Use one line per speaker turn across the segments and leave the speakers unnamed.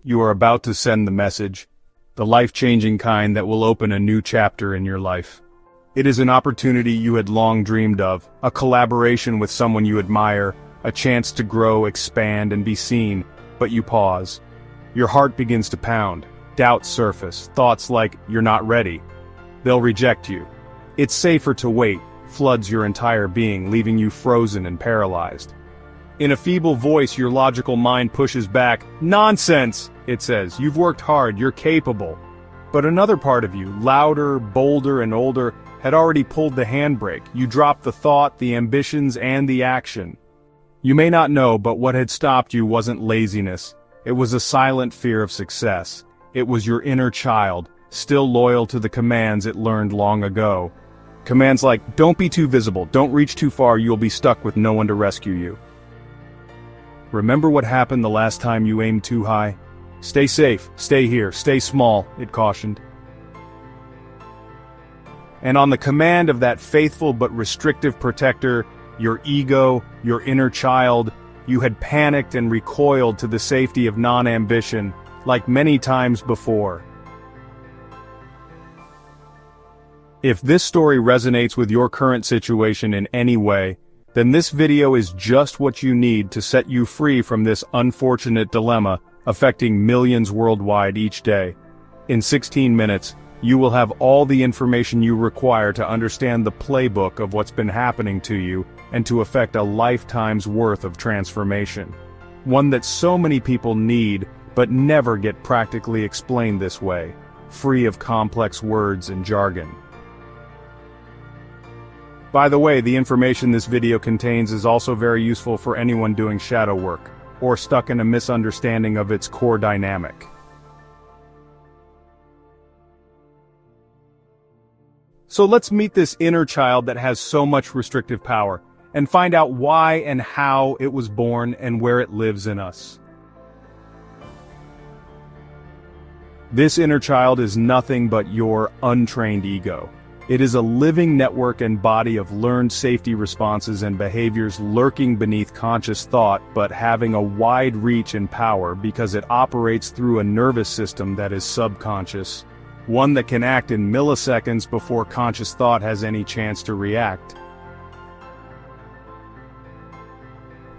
you are about to send the message, the life-changing kind that will open a new chapter in your life. It is an opportunity you had long dreamed of, a collaboration with someone you admire, a chance to grow, expand, and be seen, but you pause. Your heart begins to pound, doubts surface, thoughts like, you're not ready. They'll reject you. It's safer to wait, floods your entire being, leaving you frozen and paralyzed. In a feeble voice, your logical mind pushes back. Nonsense, it says. You've worked hard, you're capable. But another part of you, louder, bolder, and older, had already pulled the handbrake. You dropped the thought, the ambitions, and the action. You may not know, but what had stopped you wasn't laziness. It was a silent fear of success. It was your inner child, still loyal to the commands it learned long ago. Commands like, don't be too visible, don't reach too far, you'll be stuck with no one to rescue you. Remember what happened the last time you aimed too high? Stay safe, stay here, stay small, it cautioned. And on the command of that faithful but restrictive protector, your ego, your inner child, you had panicked and recoiled to the safety of non-ambition, like many times before. If this story resonates with your current situation in any way, then this video is just what you need to set you free from this unfortunate dilemma affecting millions worldwide each day. In 16 minutes, you will have all the information you require to understand the playbook of what's been happening to you and to effect a lifetime's worth of transformation. One that so many people need, but never get practically explained this way, free of complex words and jargon. By the way, the information this video contains is also very useful for anyone doing shadow work, or stuck in a misunderstanding of its core dynamic. So let's meet this inner child that has so much restrictive power, and find out why and how it was born and where it lives in us. This inner child is nothing but your untrained ego. It is a living network and body of learned safety responses and behaviors lurking beneath conscious thought but having a wide reach and power because it operates through a nervous system that is subconscious, one that can act in milliseconds before conscious thought has any chance to react.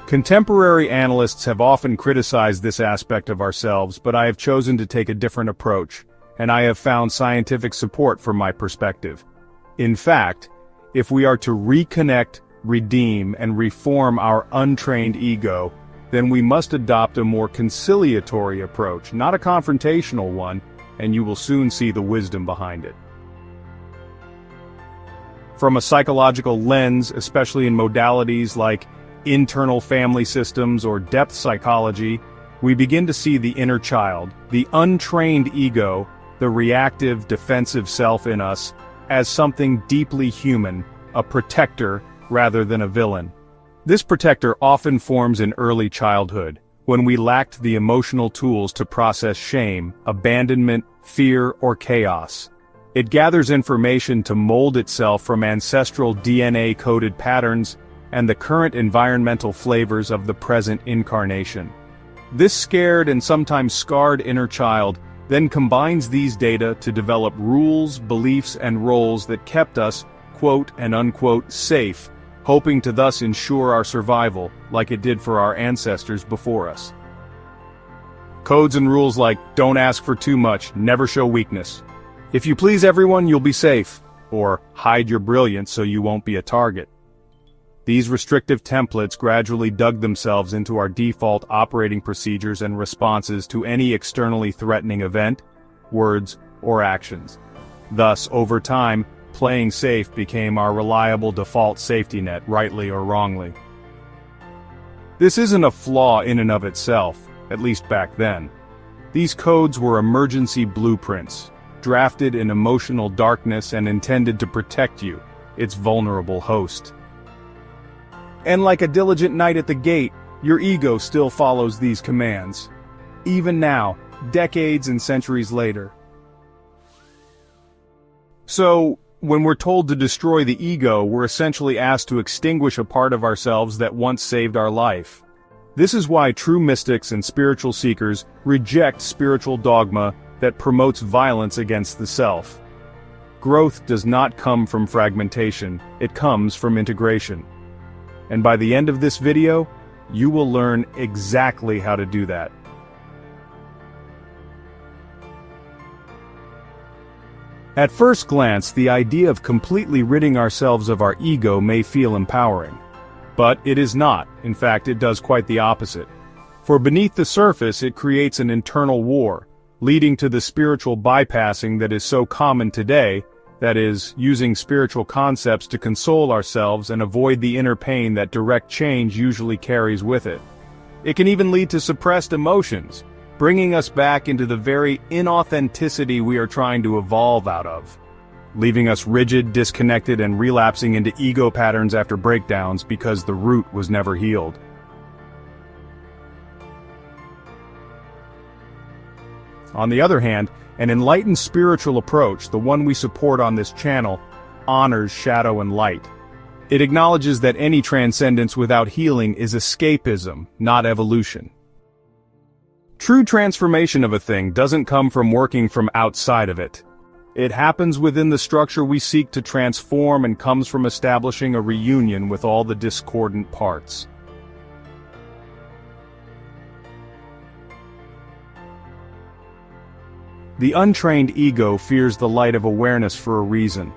Contemporary analysts have often criticized this aspect of ourselves, but I have chosen to take a different approach, and I have found scientific support for my perspective. In fact, if we are to reconnect, redeem, and reform our untrained ego, then we must adopt a more conciliatory approach, not a confrontational one, and you will soon see the wisdom behind it. From a psychological lens, especially in modalities like internal family systems or depth psychology, we begin to see the inner child, the untrained ego, the reactive, defensive self in us, as something deeply human, a protector rather than a villain. This protector often forms in early childhood, when we lacked the emotional tools to process shame, abandonment, fear, or chaos. It gathers information to mold itself from ancestral DNA-coded patterns and the current environmental flavors of the present incarnation. This scared and sometimes scarred inner child then combines these data to develop rules, beliefs, and roles that kept us, quote and unquote, safe, hoping to thus ensure our survival, like it did for our ancestors before us. Codes and rules like, don't ask for too much, never show weakness. If you please everyone, you'll be safe, or hide your brilliance so you won't be a target. These restrictive templates gradually dug themselves into our default operating procedures and responses to any externally threatening event, words, or actions. Thus, over time, playing safe became our reliable default safety net, rightly or wrongly. This isn't a flaw in and of itself, at least back then. These codes were emergency blueprints, drafted in emotional darkness and intended to protect you, its vulnerable host. And like a diligent knight at the gate, your ego still follows these commands. Even now, decades and centuries later. So, when we're told to destroy the ego, we're essentially asked to extinguish a part of ourselves that once saved our life. This is why true mystics and spiritual seekers reject spiritual dogma that promotes violence against the self. Growth does not come from fragmentation, it comes from integration. And by the end of this video, you will learn exactly how to do that. At first glance, the idea of completely ridding ourselves of our ego may feel empowering. But it is not. In fact, it does quite the opposite. For beneath the surface, it creates an internal war, leading to the spiritual bypassing that is so common today, that is, using spiritual concepts to console ourselves and avoid the inner pain that direct change usually carries with it. It can even lead to suppressed emotions, bringing us back into the very inauthenticity we are trying to evolve out of, leaving us rigid, disconnected, and relapsing into ego patterns after breakdowns because the root was never healed. On the other hand, an enlightened spiritual approach, the one we support on this channel, honors shadow and light. It acknowledges that any transcendence without healing is escapism, not evolution. True transformation of a thing doesn't come from working from outside of it. It happens within the structure we seek to transform and comes from establishing a reunion with all the discordant parts. The untrained ego fears the light of awareness for a reason.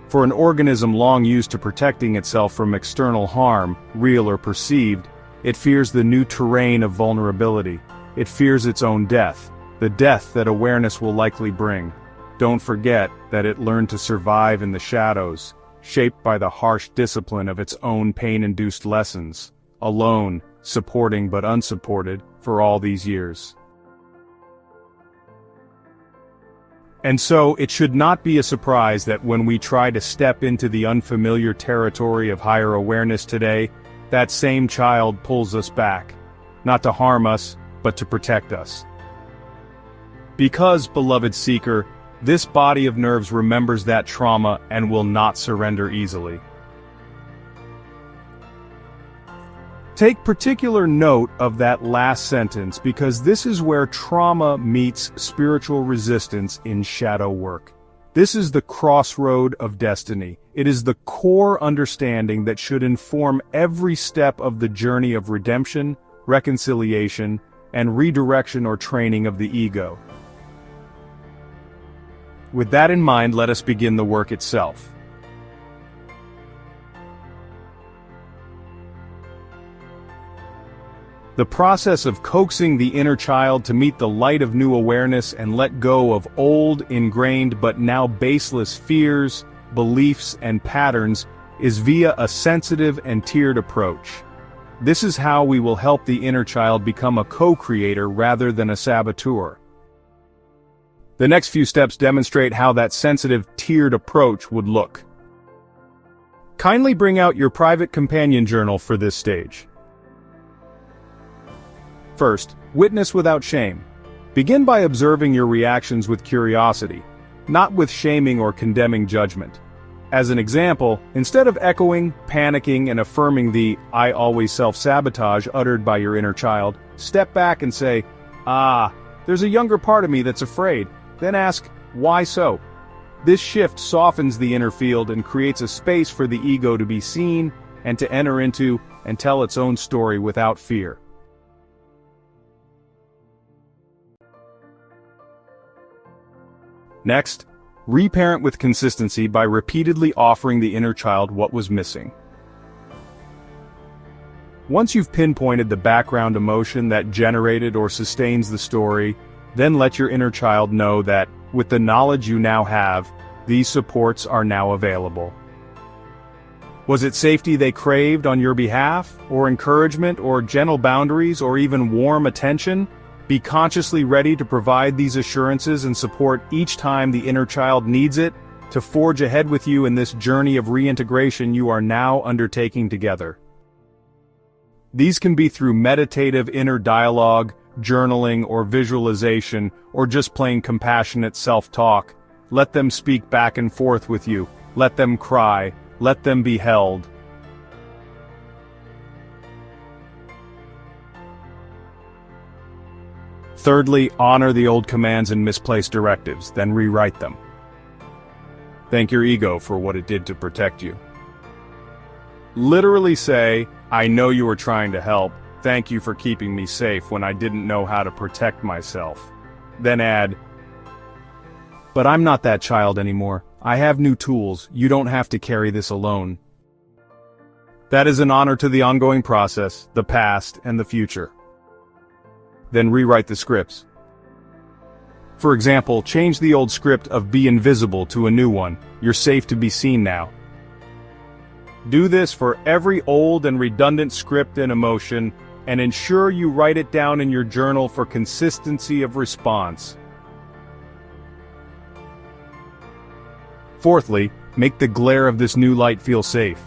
For an organism long used to protecting itself from external harm, real or perceived, it fears the new terrain of vulnerability. It fears its own death, the death that awareness will likely bring. Don't forget that it learned to survive in the shadows, shaped by the harsh discipline of its own pain-induced lessons, alone, supporting but unsupported, for all these years. And so, it should not be a surprise that when we try to step into the unfamiliar territory of higher awareness today, that same child pulls us back, not to harm us, but to protect us. Because, beloved seeker, this body of nerves remembers that trauma and will not surrender easily. Take particular note of that last sentence because this is where trauma meets spiritual resistance in shadow work. This is the crossroad of destiny. It is the core understanding that should inform every step of the journey of redemption, reconciliation, and redirection or training of the ego. With that in mind, let us begin the work itself. The process of coaxing the inner child to meet the light of new awareness and let go of old, ingrained but now baseless fears, beliefs, and patterns is via a sensitive and tiered approach. This is how we will help the inner child become a co-creator rather than a saboteur. The next few steps demonstrate how that sensitive, tiered approach would look. Kindly bring out your private companion journal for this stage. First, witness without shame. Begin by observing your reactions with curiosity, not with shaming or condemning judgment. As an example, instead of echoing, panicking, and affirming the "I always self-sabotage" uttered by your inner child, step back and say, there's a younger part of me that's afraid. Then ask, why so? This shift softens the inner field and creates a space for the ego to be seen and to enter into and tell its own story without fear. Next, reparent with consistency by repeatedly offering the inner child what was missing. Once you've pinpointed the background emotion that generated or sustains the story, then let your inner child know that, with the knowledge you now have, these supports are now available. Was it safety they craved on your behalf, or encouragement, or gentle boundaries, or even warm attention? Be consciously ready to provide these assurances and support each time the inner child needs it, to forge ahead with you in this journey of reintegration you are now undertaking together. These can be through meditative inner dialogue, journaling or visualization, or just plain compassionate self-talk. Let them speak back and forth with you. Let them cry. Let them be held. Thirdly, honor the old commands and misplaced directives, then rewrite them. Thank your ego for what it did to protect you. Literally say, I know you were trying to help, thank you for keeping me safe when I didn't know how to protect myself. Then add, but I'm not that child anymore. I have new tools, you don't have to carry this alone. That is an honor to the ongoing process, the past, and the future. Then rewrite the scripts. For example, change the old script of be invisible to a new one, you're safe to be seen now. Do this for every old and redundant script and emotion, and ensure you write it down in your journal for consistency of response. Fourthly, make the glare of this new light feel safe.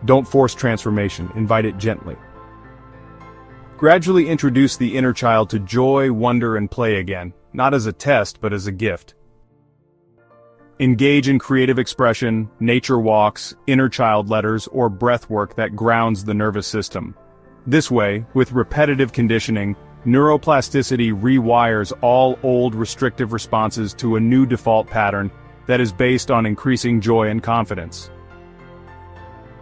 Don't force transformation, invite it gently. Gradually introduce the inner child to joy, wonder, and play again, not as a test but as a gift. Engage in creative expression, nature walks, inner child letters, or breath work that grounds the nervous system. This way, with repetitive conditioning, neuroplasticity rewires all old restrictive responses to a new default pattern that is based on increasing joy and confidence.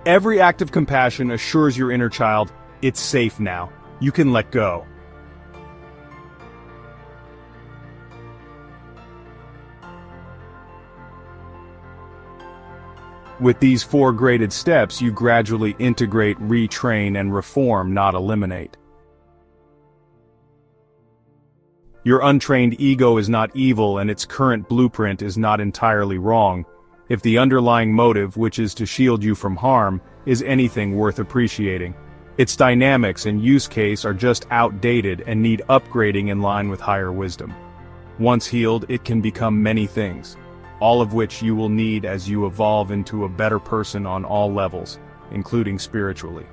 Every act of compassion assures your inner child, it's safe now, you can let go. With these 4 graded steps, you gradually integrate, retrain, and reform, not eliminate. Your untrained ego is not evil and its current blueprint is not entirely wrong, if the underlying motive, which is to shield you from harm, is anything worth appreciating. Its dynamics and use case are just outdated and need upgrading in line with higher wisdom. Once healed, it can become many things, all of which you will need as you evolve into a better person on all levels, including spiritually.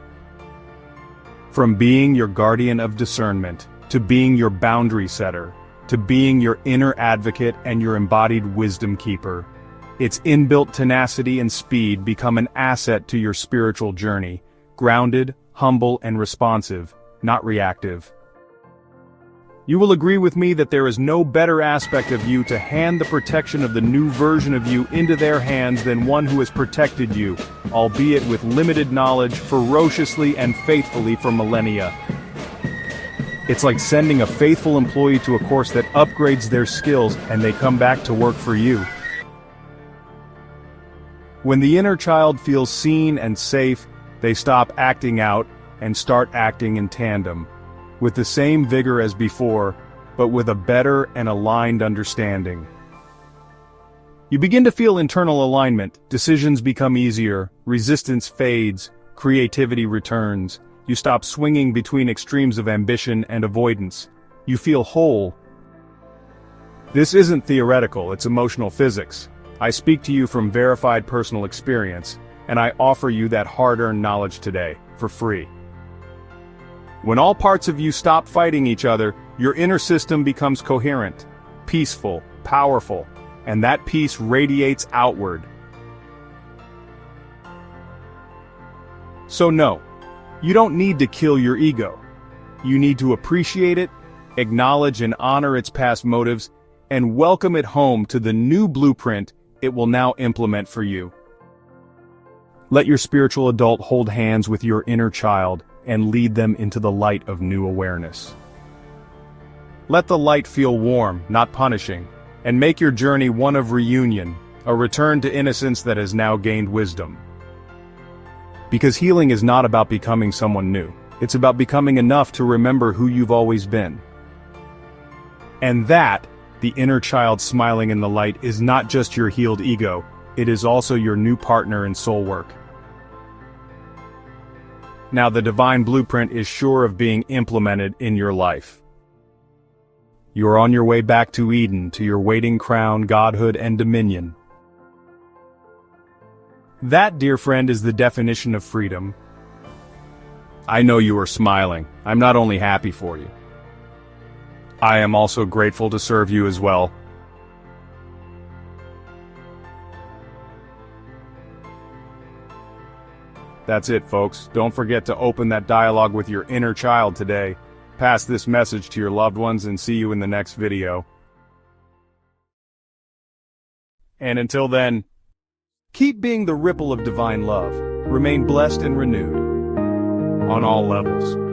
From being your guardian of discernment, to being your boundary setter, to being your inner advocate and your embodied wisdom keeper, its inbuilt tenacity and speed become an asset to your spiritual journey, grounded, humble, and responsive, not reactive. You will agree with me that there is no better aspect of you to hand the protection of the new version of you into their hands than one who has protected you, albeit with limited knowledge, ferociously and faithfully for millennia. It's like sending a faithful employee to a course that upgrades their skills and they come back to work for you. When the inner child feels seen and safe, they stop acting out and start acting in tandem, with the same vigor as before, but with a better and aligned understanding. You begin to feel internal alignment, decisions become easier, resistance fades, creativity returns. You stop swinging between extremes of ambition and avoidance. You feel whole. This isn't theoretical, it's emotional physics. I speak to you from verified personal experience, and I offer you that hard-earned knowledge today, for free. When all parts of you stop fighting each other, your inner system becomes coherent, peaceful, powerful, and that peace radiates outward. So no, you don't need to kill your ego. You need to appreciate it, acknowledge and honor its past motives, and welcome it home to the new blueprint it will now implement for you. Let your spiritual adult hold hands with your inner child and lead them into the light of new awareness. Let the light feel warm, not punishing, and make your journey one of reunion, a return to innocence that has now gained wisdom. Because healing is not about becoming someone new, it's about becoming enough to remember who you've always been. And that, the inner child smiling in the light, is not just your healed ego, it is also your new partner in soul work. Now the divine blueprint is sure of being implemented in your life. You are on your way back to Eden, to your waiting crown, godhood, and dominion. That, dear friend, is the definition of freedom. I know you are smiling. I'm not only happy for you. I am also grateful to serve you as well. That's it, folks. Don't forget to open that dialogue with your inner child today. pass this message to your loved ones and see you in the next video. And until then, keep being the ripple of divine love. Remain blessed and renewed on all levels.